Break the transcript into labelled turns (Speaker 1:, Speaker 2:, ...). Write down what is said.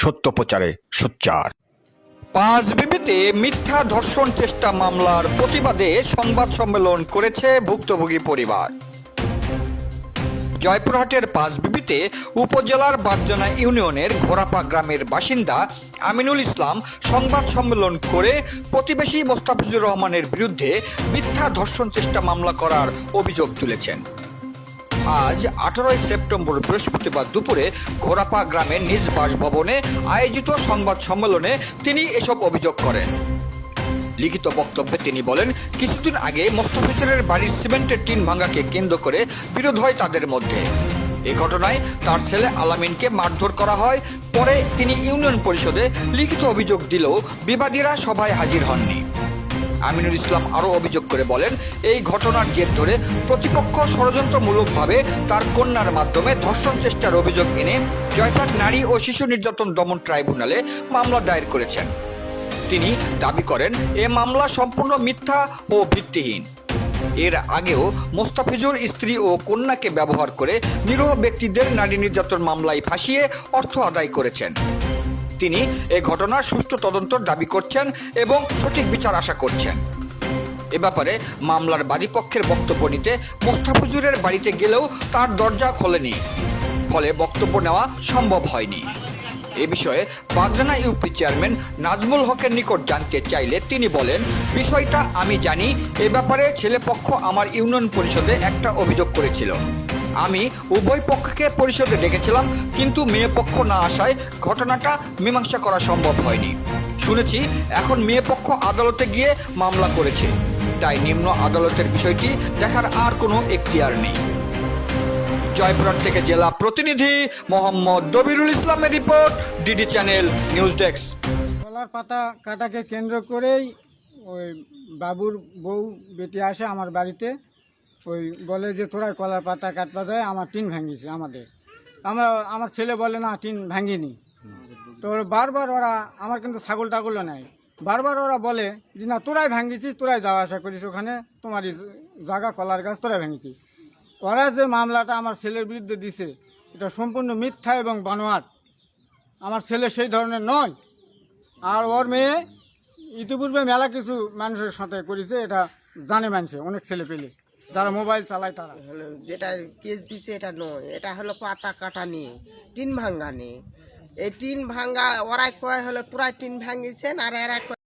Speaker 1: সত্য প্রচারে সোচ্চার।
Speaker 2: পাঁচবিবিতে মিথ্যা ধর্ষণ চেষ্টা মামলার প্রতিবাদে সংবাদ সম্মেলন করেছে ভুক্তভোগী পরিবার। জয়পুরহাটের পাঁচবিবিতে উপজেলার বাগজনা ইউনিয়নের ঘোড়াপা গ্রামের বাসিন্দা আমিনুল ইসলাম সংবাদ সম্মেলন করে প্রতিবেশী মোস্তাফিজুর রহমানের বিরুদ্ধে মিথ্যা ধর্ষণ চেষ্টা মামলা করার অভিযোগ তুলেছেন। আজ 18 সেপ্টেম্বর বৃহস্পতিবার দুপুরে ঘোড়াপা গ্রামের নিজ বাসভবনে আয়োজিত সংবাদ সম্মেলনে তিনি এসব অভিযোগ করেন। লিখিত বক্তব্যে তিনি বলেন, কিছুদিন আগে মোস্তাফিজুরের বাড়ির সিমেন্টের টিন ভাঙাকে কেন্দ্র করে বিরোধ হয় তাদের মধ্যে। এ ঘটনায় তার ছেলে আলামিনকে মারধর করা হয়। পরে তিনি ইউনিয়ন পরিষদে লিখিত অভিযোগ দিলেও বিবাদীরা সভায় হাজির হননি। আমিনুল ইসলাম আরও অভিযোগ করে বলেন, এই ঘটনার জের ধরে প্রতিপক্ষ ষড়যন্ত্রমূলকভাবে তার কন্যার মাধ্যমে ধর্ষণ চেষ্টার অভিযোগ এনে জয়পুরহাট নারী ও শিশু নির্যাতন দমন ট্রাইব্যুনালে মামলা দায়ের করেছেন। তিনি দাবি করেন, এ মামলা সম্পূর্ণ মিথ্যা ও ভিত্তিহীন। এর আগেও মোস্তাফিজুর স্ত্রী ও কন্যাকে ব্যবহার করে নিরীহ ব্যক্তিদের নারী নির্যাতন মামলায় ফাঁসিয়ে অর্থ আদায় করেছেন। তিনি এ ঘটনার সুষ্ঠু তদন্তর দাবি করছেন এবং সঠিক বিচার আশা করছেন। এ ব্যাপারে মামলার বাদীপক্ষের বক্তব্য নিতে মোস্তাফিজুরের বাড়িতে গেলেও তার দরজা খোলেনি, ফলে বক্তব্য নেওয়া সম্ভব হয়নি। এ বিষয়ে বাগজনা ইউপি চেয়ারম্যান নাজমুল হকের নিকট জানতে চাইলে তিনি বলেন, বিষয়টা আমি জানি। এ ব্যাপারে ছেলেপক্ষ আমার ইউনিয়ন পরিষদে একটা অভিযোগ করেছিল। আমি উভয় পক্ষকে পরিষদে ডেকেছিলাম, কিন্তু মেয়ে পক্ষ না আসায় ঘটনাটা মীমাংসা করা সম্ভব হয়নি। শুনেছি এখন মেয়ে পক্ষ আদালতে গিয়ে মামলা করেছে, তাই নিম্ন আদালতের বিষয়টি দেখার আর কোনো এখতিয়ার নেই। জয়পুরহাট থেকে জেলা প্রতিনিধি মোহাম্মদ দবিরুল ইসলামের report, DD channel news desk.
Speaker 3: কলার পাতা কাটাকে কেন্দ্র করেই ওই বাবুর বউ বেটি আসে আমার বাড়িতে, ওই বলে যে তোরা কলার পাতা কাটবা যায়, আমার টিন ভাঙিয়েছে আমার ছেলে বলে না টিন ভাঙিনি। তো বারবার ওরা আমার কিন্তু ছাগল টাগলও নেয়, বারবার ওরা বলে যে না তোরাই ভাঙিয়েছিস, তোরাই যাওয়া আসা করিস, ওখানে তোমারই জায়গা কলার গাছ তোরাই ভাঙিয়েছিস। ওরা যে মামলাটা আমার ছেলের বিরুদ্ধে দিছে এটা সম্পূর্ণ মিথ্যা এবং বানোয়াট। আমার ছেলে সেই ধরনের নয়। আর ওর মেয়ে ইতিপূর্বে মেলা কিছু মানুষের সাথে করেছে, এটা জানে মানুষে, অনেক ছেলে পেলে যারা মোবাইল চালায় তারা।
Speaker 4: হলো যেটা কেস দিছে এটা নয়, এটা হলো পাতা কাটা নিয়ে, টিন ভাঙ্গা নিয়ে। এই টিন ভাঙ্গা ওরাই কয় হলো তোরাই টিন ভাঙিয়েছেন, আর এরা